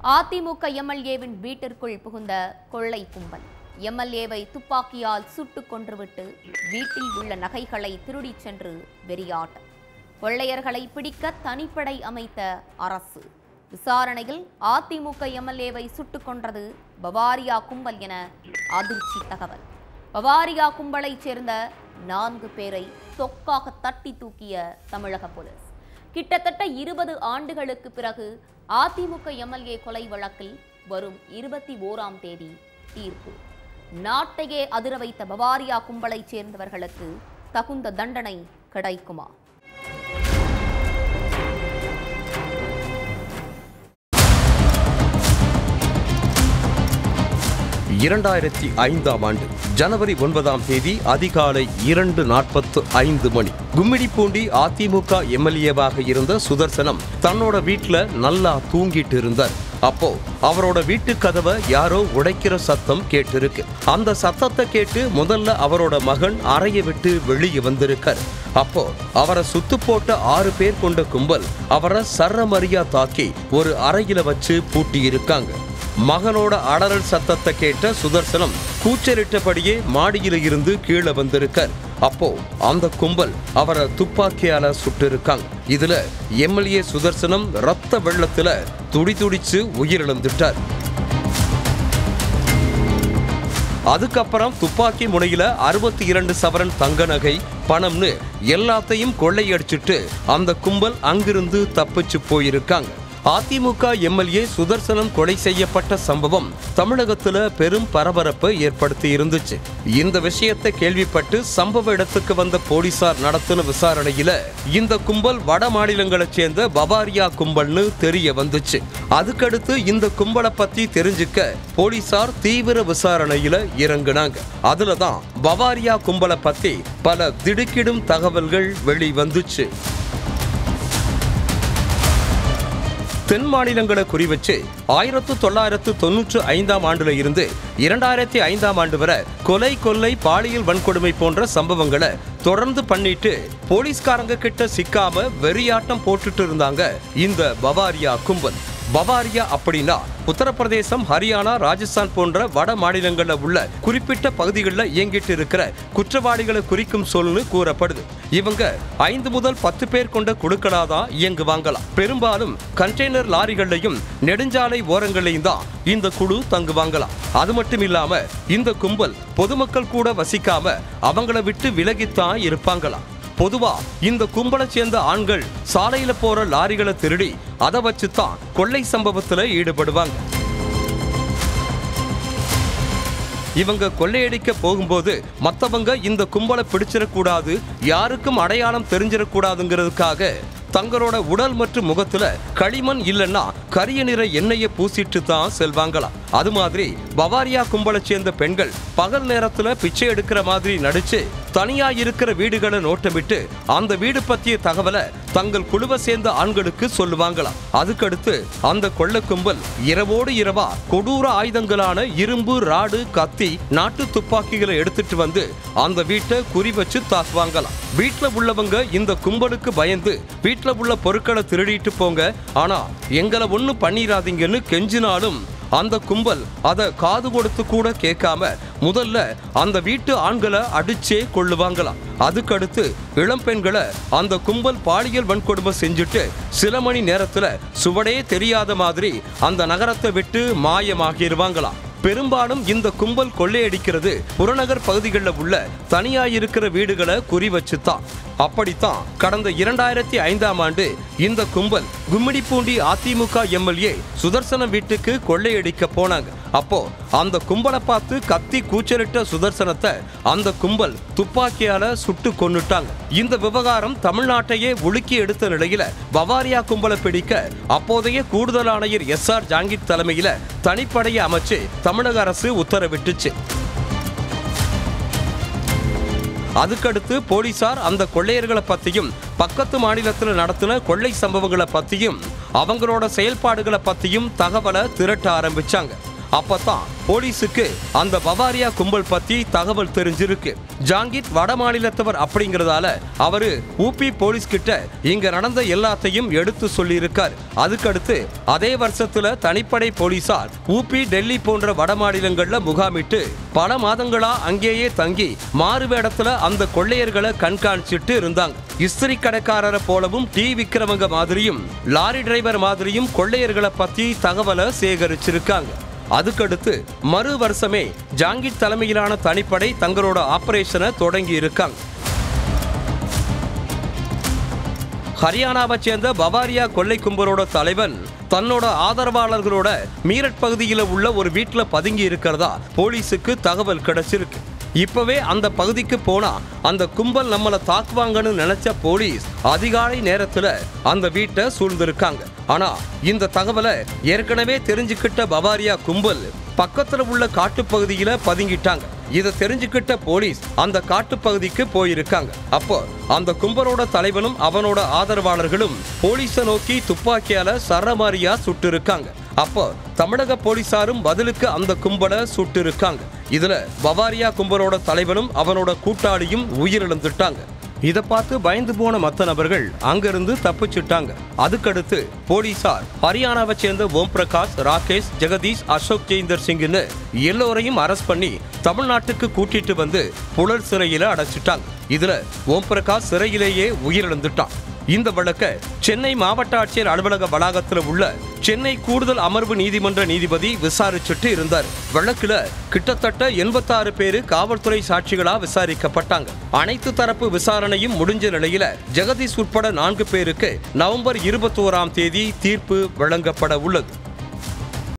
அதிமுக எம்எல்ஏவின் வீட்டிற்குள் புகுந்த கொள்ளை கும்பல். எம்எல்ஏவை துப்பாக்கியால் சுட்டுக் கொன்றுவிட்டு வீட்டில் உள்ள நகைகளை திருடிச் சென்று வெறியாட்டம். கொள்ளையர்களை பிடிக்க தனிப்படை அமைத்த அரசு. விசாரணையில் அதிமுக எம்எல்ஏவை சுட்டுக் கொன்றது பவாரியா கும்பல் என அதிர்ச்சி தகவல். பவாரியா கும்பலைச் சேர்ந்த 4 பேரை தொக்காக தட்டி தூக்கிய தமிழக போலீஸ். கிட்டத்தட்ட 20 ஆண்டுகளுக்கு பிறகு அதிமுக எம்எல்ஏ கொலை வழக்கில் வரும் 21ஆம் தேதி தீர்ப்பு. நாட்டையே அதிர வைத்த பவாரியா கும்பலைச் சேர்ந்தவர்களுக்கு தகுந்த தண்டனை கிடைக்குமா? ஆண்டு ஜனவரி 9ஆம் தேதி அதிகாலை 2:45 மணி கும்மிடிப்பூண்டி அதிமுக எம்எல்ஏவாக இருந்த சுதர்சனம் தன்னோட வீட்டுல நல்லா தூங்கிட்டு இருந்தார். அப்போ அவரோட வீட்டு கதவை யாரோ உடைக்கிற சத்தம் கேட்டிருக்கு. அந்த சத்தத்தை கேட்டு முதல்ல அவரோட மகன் அறையை விட்டு வெளியே வந்திருக்கார். அப்போ அவரை சுத்து போட்ட 6 பேர் கொண்ட கும்பல் அவரை சரமரியா தாக்கி ஒரு அறையில வச்சு பூட்டி இருக்காங்க. மகனோட அலறல் சத்தத்தை கேட்ட சுதர்சனம் கூச்சலிட்டபடியே மாடியில இருந்து கீழே வந்திருக்கார். அப்போ அந்த கும்பல் அவரை துப்பாக்கியால சுட்டு இருக்காங்க. இதுல எம்எல்ஏ சுதர்சனம் ரத்த வெள்ளத்துல துடிச்சு உயிரிழந்துட்டார். அதுக்கப்புறம் துப்பாக்கி முனையில 62 சவரன் தங்க நகை, பணம்னு எல்லாத்தையும் கொள்ளையடிச்சிட்டு அந்த கும்பல் அங்கிருந்து தப்பிச்சு போயிருக்காங்க. அதிமுக எம்எல்ஏ சுதர்சனம் கொலை செய்யப்பட்ட சம்பவம் தமிழகத்துல பெரும் பரபரப்பை ஏற்படுத்தி இருந்துச்சு. இந்த விஷயத்தை கேள்விப்பட்டு சம்பவ இடத்துக்கு வந்த போலீசார் நடத்தின விசாரணையில இந்த கும்பல் வட மாநிலங்களைச் சேர்ந்த பவாரியா கும்பல்னு தெரிய வந்துச்சு. அதுக்கடுத்து இந்த கும்பலை பத்தி தெரிஞ்சுக்க போலீசார் தீவிர விசாரணையில இறங்குனாங்க. அதுலதான் பவாரியா கும்பலை பத்தி பல திடுக்கிடும் தகவல்கள் வெளிவந்துச்சு. தென் மாநிலங்களை குறிவச்சு 1995ஆம் ஆண்டுல இருந்து 2005ஆம் ஆண்டு வரை கொலை, பாலியல் வன்கொடுமை போன்ற சம்பவங்களை தொடர்ந்து பண்ணிட்டு போலீஸ்காரங்க கிட்ட சிக்காம வெறியாட்டம் போட்டுட்டு இருந்தாங்க இந்த பவாரியா கும்பல். பவாரியா அப்படின்னா உத்தரப்பிரதேசம், ஹரியானா, ராஜஸ்தான் போன்ற வட மாநிலங்கள்ல உள்ள குறிப்பிட்ட பகுதிகளில் இயங்கிட்டு இருக்கிற குற்றவாளிகளை குறிக்கும் சொல்னு கூறப்படுது. இவங்க 5 முதல் 10 பேர் கொண்ட குழுக்களாதான் இயங்குவாங்களாம். பெரும்பாலும் கண்டெய்னர் லாரிகள்லையும் நெடுஞ்சாலை ஓரங்களையும் தான் இந்த குழு தங்குவாங்களாம். அது மட்டும் இல்லாம இந்த கும்பல் பொதுமக்கள் கூட வசிக்காம அவங்கள விட்டு விலகித்தான் இருப்பாங்களாம். பொதுவா இந்த கும்பலை சேர்ந்த ஆண்கள் சாலையில போற லாரிகளை திருடி அதை வச்சுதான் கொள்ளை சம்பவத்துல ஈடுபடுவாங்க. இவங்க கொள்ளையடிக்க போகும்போது மற்றவங்க இந்த கும்பலை பிடிச்சிடக்கூடாது, யாருக்கும் அடையாளம் தெரிஞ்சிடக்கூடாதுங்கிறதுக்காக தங்களோட உடல் மற்றும் முகத்துல களிமண் இல்லைன்னா கரிய நிற எண்ணெயை பூசிட்டு தான் செல்வாங்களாம். அது மாதிரி பவாரியா கும்பலை சேர்ந்த பெண்கள் பகல் நேரத்துல பிச்சை எடுக்கிற மாதிரி நடிச்சு தனியா இருக்கிற வீடுகளை நோட்டமிட்டு அந்த வீடு பற்றிய தகவலை தங்கள் குழுவை சேர்ந்த ஆண்களுக்கு சொல்லுவாங்களாம். அதுக்கடுத்து அந்த கொள்ளை கும்பல் இரவோடு இரவா கொடூர ஆயுதங்களான இரும்பு, ராடு, கத்தி, நாட்டு துப்பாக்கிகளை எடுத்துட்டு வந்து அந்த வீட்டை குறி வச்சு தாக்குவாங்களாம். வீட்டுல உள்ளவங்க இந்த கும்பலுக்கு பயந்து வீட்டுல உள்ள பொருட்களை திருடிட்டு போங்க, ஆனா எங்களை ஒண்ணு பண்ணிராதீங்கன்னு கெஞ்சினாலும் அந்த கும்பல் அதை காது கொடுத்து கூட கேட்காம முதல்ல அந்த வீட்டு ஆண்களை அடிச்சே கொள்ளுவாங்களாம். அதுக்கடுத்து இளம் பெண்களை அந்த கும்பல் பாலியல் வன்கொடுமை செஞ்சுட்டு சில மணி நேரத்துல சுவடே தெரியாத மாதிரி அந்த நகரத்தை விட்டு மாயமாகிடுவாங்களாம். பெரும்பாலும் இந்த கும்பல் கொள்ளையடிக்கிறது புறநகர் பகுதிகளில் உள்ள தனியாயிருக்கிற வீடுகளை குறி வச்சுதான். அப்படித்தான் கடந்த 2005ஆம் ஆண்டு இந்த கும்பல் கும்மிடிப்பூண்டி அதிமுக எம்எல்ஏ சுதர்சனம் வீட்டுக்கு கொள்ளையடிக்க போனாங்க. அப்போ அந்த கும்பலை பார்த்து கத்தி கூச்சலிட்ட சுதர்சனத்தை அந்த கும்பல் துப்பாக்கியால சுட்டு கொன்னுட்டாங்க. இந்த விவகாரம் தமிழ்நாட்டையே உலுக்கி எடுத்த நிலையில பவாரியா கும்பலை பிடிக்க அப்போதைய கூடுதல் ஆணையர் SR ஜாங்கிர் தலைமையில தனிப்படையை அமைச்சு தமிழக அரசு உத்தரவிட்டுச்சு. அதுக்கடுத்து போலீசார் அந்த கொள்ளையர்களை பத்தியும் பக்கத்து மாநிலத்தில் நடத்தின கொள்ளை சம்பவங்களை பத்தியும் அவங்களோட செயல்பாடுகளை பத்தியும் தகவலை திரட்ட ஆரம்பிச்சாங்க. அப்பதான் போலீஸுக்கு அந்த பவாரியா கும்பல் பத்தி தகவல் தெரிஞ்சிருக்கு. ஜாங்கித் வட மாநிலத்தவர் அப்படிங்கறதால அவரு ஊபி போலீஸ் கிட்ட இங்க நடந்த எல்லாத்தையும் எடுத்து சொல்லி இருக்கார். அதுக்கடுத்து அதே வருஷத்துல தனிப்படை போலீசார் ஊபி, டெல்லி போன்ற வட மாநிலங்கள்ல முகாமிட்டு பல மாதங்களா அங்கேயே தங்கி மாறுவேடத்துல அந்த கொள்ளையர்களை கண்காணிச்சிட்டு இருந்தாங்க. இஸ்திரி கடைக்காரரை போலவும் டீ விக்கிறவங்க மாதிரியும் லாரி டிரைவர் மாதிரியும் கொள்ளையர்களை பத்தி தகவலை சேகரிச்சிருக்காங்க. அதுக்கடுத்து மறு வருஷமே ஜாங்கித் தலைமையிலான தனிப்படை தங்களோட ஆபரேஷனை தொடங்கி இருக்காங்க. ஹரியானாவை சேர்ந்த பவாரியா கொள்ளை கும்பலோட தலைவன் தன்னோட ஆதரவாளர்களோட மீரட் பகுதியில் உள்ள ஒரு வீட்டில் பதுங்கி இருக்கிறதா போலீஸுக்கு தகவல் கிடைச்சிருக்கு. இப்பவே அந்த பகுதிக்கு போனா அந்த கும்பல் நம்மளை தாக்குவாங்கன்னு நினைச்ச போலீஸ் அதிகாலை நேரத்துல அந்த வீட்டை சூழ்ந்திருக்காங்க. ஆனா இந்த தகவலை ஏற்கனவே தெரிஞ்சுக்கிட்ட பவாரியா கும்பல் பக்கத்துல உள்ள காட்டுப்பகுதியில பதுங்கிட்டாங்க. இதை தெரிஞ்சுக்கிட்ட போலீஸ் அந்த காட்டுப்பகுதிக்கு போயிருக்காங்க. அப்போ அந்த கும்பலோட தலைவனும் அவனோட ஆதரவாளர்களும் போலீஸை நோக்கி துப்பாக்கியால சரமாரியா சுட்டு இருக்காங்க. அப்போ தமிழக போலீசாரும் பதிலுக்கு அந்த கும்பலை சுட்டு இருக்காங்க. இதுல பவாரியா கும்பலோட தலைவனும் அவனோட கூட்டாளியும் உயிரிழந்துட்டாங்க. இதை பார்த்து பயந்து போன மற்ற நபர்கள் அங்கிருந்து தப்பிச்சுட்டாங்க. அதுக்கடுத்து போலீசார் ஹரியானாவை சேர்ந்த ஓம் பிரகாஷ், ராகேஷ், ஜெகதீஷ், அசோக் ஜெயிந்தர் சிங்னு எல்லோரையும் அரெஸ்ட் பண்ணி தமிழ்நாட்டுக்கு கூட்டிட்டு வந்து புழல் சிறையில அடைச்சிட்டாங்க. இதுல ஓம் பிரகாஷ் சிறையிலேயே உயிரிழந்துட்டான். இந்த வழக்க சென்னை மாவட்ட ஆட்சியர் அலுவலக வளாகத்தில் உள்ள சென்னை கூடுதல் அமர்வு நீதிமன்ற நீதிபதி விசாரிச்சுட்டு இருந்தார். வழக்குல கிட்டத்தட்ட 86 பேரு காவல்துறை சாட்சிகளா விசாரிக்கப்பட்டாங்க. அனைத்து தரப்பு விசாரணையும் முடிஞ்ச நிலையில ஜெகதீஷ் உட்பட 4 பேருக்கு நவம்பர் 21ஆம் தேதி தீர்ப்பு வழங்கப்பட உள்ளது.